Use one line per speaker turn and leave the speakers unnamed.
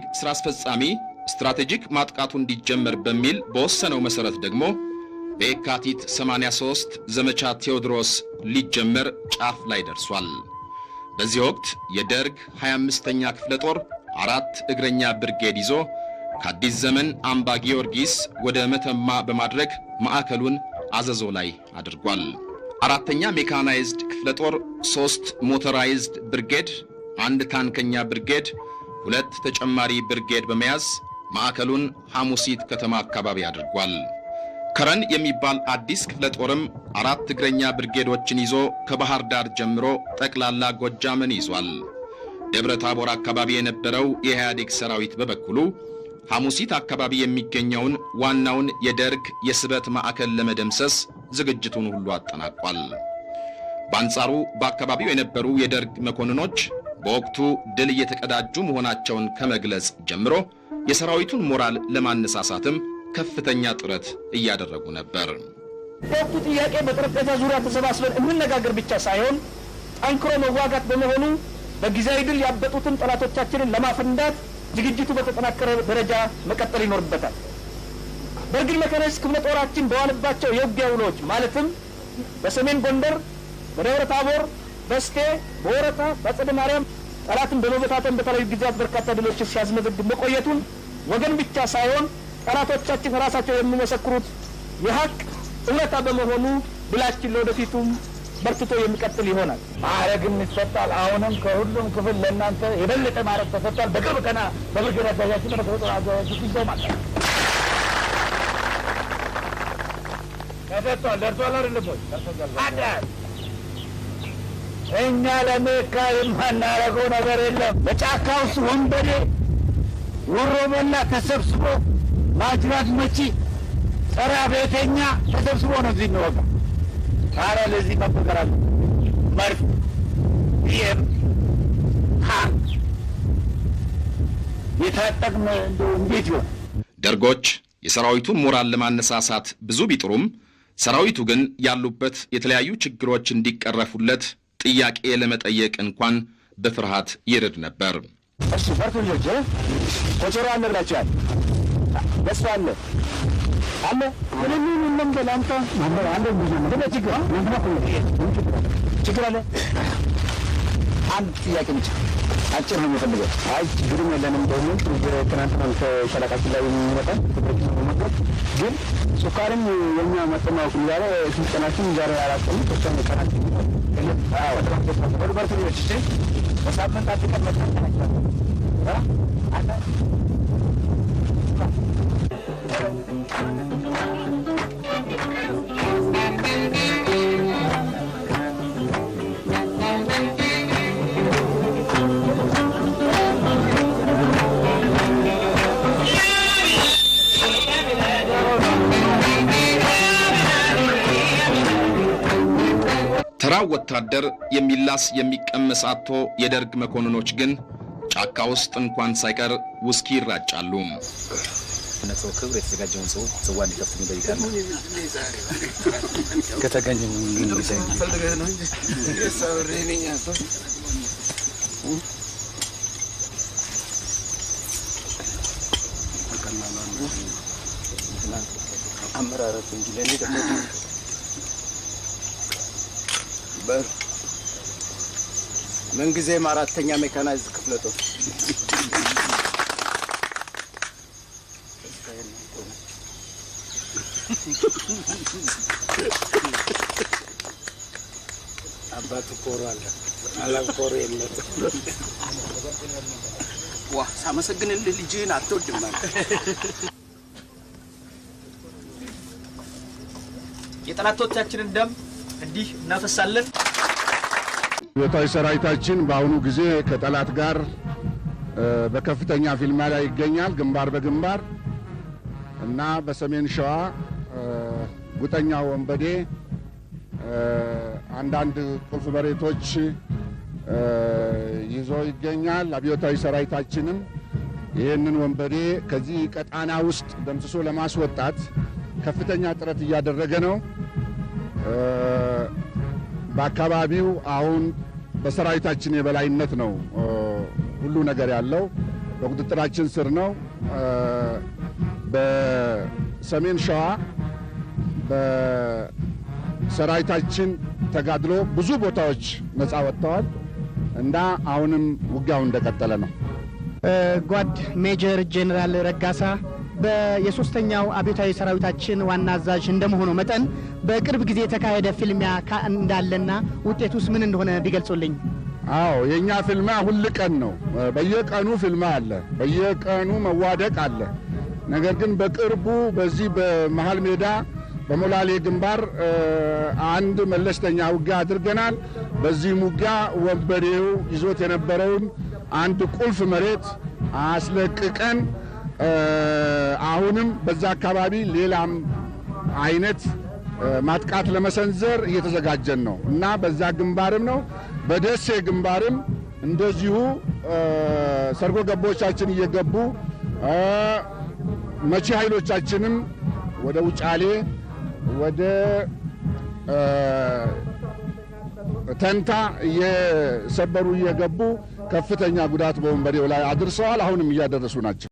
የኢህአዴግ ስራ አስፈጻሚ ስትራቴጂክ ማጥቃቱ እንዲጀመር በሚል በወሰነው መሰረት ደግሞ በየካቲት 83 ዘመቻ ቴዎድሮስ ሊጀመር ጫፍ ላይ ደርሷል። በዚህ ወቅት የደርግ 25ኛ ክፍለ ጦር 4 እግረኛ ብርጌድ ይዞ ከአዲስ ዘመን አምባ ጊዮርጊስ ወደ መተማ በማድረግ ማዕከሉን አዘዞ ላይ አድርጓል። 4ኛ ሜካናይዝድ ክፍለ ጦር 3 ሞተራይዝድ ብርጌድ፣ 1 ታንከኛ ብርጌድ፣ 2 ተጨማሪ ብርጌድ በመያዝ ማዕከሉን ሐሙሲት ከተማ አካባቢ አድርጓል። ከረን የሚባል አዲስ ክፍለ ጦርም 4 እግረኛ ብርጌዶችን ይዞ ከባህር ዳር ጀምሮ ጠቅላላ ጎጃምን ይዟል። ደብረ ታቦር አካባቢ የነበረው የኢህአዴግ ሰራዊት በበኩሉ ሐሙሲት አካባቢ የሚገኘውን ዋናውን የደርግ የስበት ማዕከል ለመደምሰስ ዝግጅቱን ሁሉ አጠናቋል። በአንጻሩ በአካባቢው የነበሩ የደርግ መኮንኖች በወቅቱ ድል እየተቀዳጁ መሆናቸውን ከመግለጽ ጀምሮ የሰራዊቱን ሞራል ለማነሳሳትም ከፍተኛ ጥረት እያደረጉ ነበር።
ወቅቱ ጥያቄ በጠረጴዛ ዙሪያ ተሰባስበን እንነጋገር ብቻ ሳይሆን ጠንክሮ መዋጋት በመሆኑ በጊዜያዊ ድል ያበጡትን ጠላቶቻችንን ለማፈንዳት ዝግጅቱ በተጠናከረ ደረጃ መቀጠል ይኖርበታል። በርግል መካናይዝድ ክፍለ ጦራችን በዋለባቸው የውጊያ ውሎች ማለትም በሰሜን ጎንደር፣ በደብረ ታቦር፣ በስቴ፣ በወረታ፣ በአጸደ ማርያም ጠላትን በመበታተን በተለያዩ ጊዜያት በርካታ ድሎችን ሲያስመዘግብ መቆየቱን ወገን ብቻ ሳይሆን ጠላቶቻችን ራሳቸው የሚመሰክሩት የሀቅ እውነታ በመሆኑ ድላችን ለወደፊቱም በርትቶ የሚቀጥል ይሆናል።
ማዕረግም ይሰጣል። አሁንም ከሁሉም ክፍል ለእናንተ የበለጠ ማዕረግ ተሰጥቷል። በቅርብ ቀና በብርጌድ አዛዣችን በተፈጥሮ አዛዣችን ይዘማል ተሰጥቷል። ደርሷል አይደለም ወይ? ደርሷል። እኛ ለሜካ የማናረገው ነገር የለም። በጫካ ውስጥ ወንበዴ ወሮ በላ ተሰብስቦ ማጅራት መቺ ጸረ ቤተኛ ተሰብስቦ ነው እዚህ የሚወጋ። ታዲያ ለዚህ መበቀራል መርፍ ይህም የታጠቅም እንዴት ይሆን?
ደርጎች የሰራዊቱን ሞራል ለማነሳሳት ብዙ ቢጥሩም ሰራዊቱ ግን ያሉበት የተለያዩ ችግሮች እንዲቀረፉለት ጥያቄ ለመጠየቅ እንኳን በፍርሃት ይርድ ነበር።
እሺ ፈርቱ ልጆች ኮቾሮ አለ ብላችኋል። በስፋ አለ አለ ምንም ምንም በላንታ ማመራ አንድ ብዙ ነው ችግር ችግር አለ። አንድ ጥያቄ ብቻ አጭር ነው የምፈልገው። አይ ችግር የለንም ደግሞ ትናንትና ከሸለቃችን ላይ የሚመጣ ግን ሱካርን የኛ መጠናው ያለ ስልጠናችን ዛሬ አራቀም ተሰነ ቀናት ወደ በርተኞች በሳምንት አጥቅመት
ተራው ወታደር የሚላስ የሚቀመስ አጥቶ የደርግ መኮንኖች ግን ጫካ ውስጥ እንኳን ሳይቀር ውስኪ ይራጫሉ።
ነጥሮ ክብር የተዘጋጀውን ጽዋ እንዲከፍት ይጠይቃል። ከተገኘ ምን ቢሰኝ ፈልገህ ነው እንጂ የሳውሬንኛ አመራረቱ እንጂ ለኔ ደግሞ በር ምንጊዜም 4ኛ ሜካናይዝድ ክፍለ ጦር አባቱ ኮሮ አለ አላም ኮሮ የለም። ዋ ሳመሰግንልህ ልጅህን አትወድም ማለት
የጠላቶቻችንን ደም እንዲህ እናፈሳለን።
የታይ ሰራዊታችን በአሁኑ ጊዜ ከጠላት ጋር በከፍተኛ ፊልማ ላይ ይገኛል፣ ግንባር በግንባር እና በሰሜን ሸዋ ጉጠኛው ወንበዴ አንዳንድ ቁልፍ መሬቶች ይዞ ይገኛል። አብዮታዊ ሰራዊታችንም ይህንን ወንበዴ ከዚህ ቀጣና ውስጥ ደምስሶ ለማስወጣት ከፍተኛ ጥረት እያደረገ ነው። በአካባቢው አሁን በሰራዊታችን የበላይነት ነው ሁሉ ነገር ያለው። በቁጥጥራችን ስር ነው። በሰሜን ሸዋ በሰራዊታችን ተጋድሎ ብዙ ቦታዎች ነፃ ወጥተዋል እና አሁንም ውጊያው እንደቀጠለ ነው።
ጓድ ሜጀር ጄኔራል ረጋሳ የሶስተኛው አብዮታዊ ሰራዊታችን ዋና አዛዥ እንደመሆኑ መጠን በቅርብ ጊዜ የተካሄደ ፊልሚያ እንዳለና ውጤቱስ ምን እንደሆነ ቢገልጹልኝ።
አዎ የኛ ፊልሚያ ሁሉ ቀን ነው። በየቀኑ ፊልሚያ አለ፣ በየቀኑ መዋደቅ አለ። ነገር ግን በቅርቡ በዚህ በመሃል ሜዳ በሞላሌ ግንባር አንድ መለስተኛ ውጊያ አድርገናል። በዚህ ውጊያ ወንበዴው ይዞት የነበረውን አንድ ቁልፍ መሬት አስለቅቀን አሁንም በዛ አካባቢ ሌላም አይነት ማጥቃት ለመሰንዘር እየተዘጋጀን ነው እና በዛ ግንባርም ነው በደሴ ግንባርም እንደዚሁ ሰርጎ ገቦቻችን እየገቡ መቺ ኃይሎቻችንም ወደ ውጫሌ ወደ ተንታ እየሰበሩ እየገቡ ከፍተኛ ጉዳት በወንበዴው ላይ አድርሰዋል። አሁንም እያደረሱ ናቸው።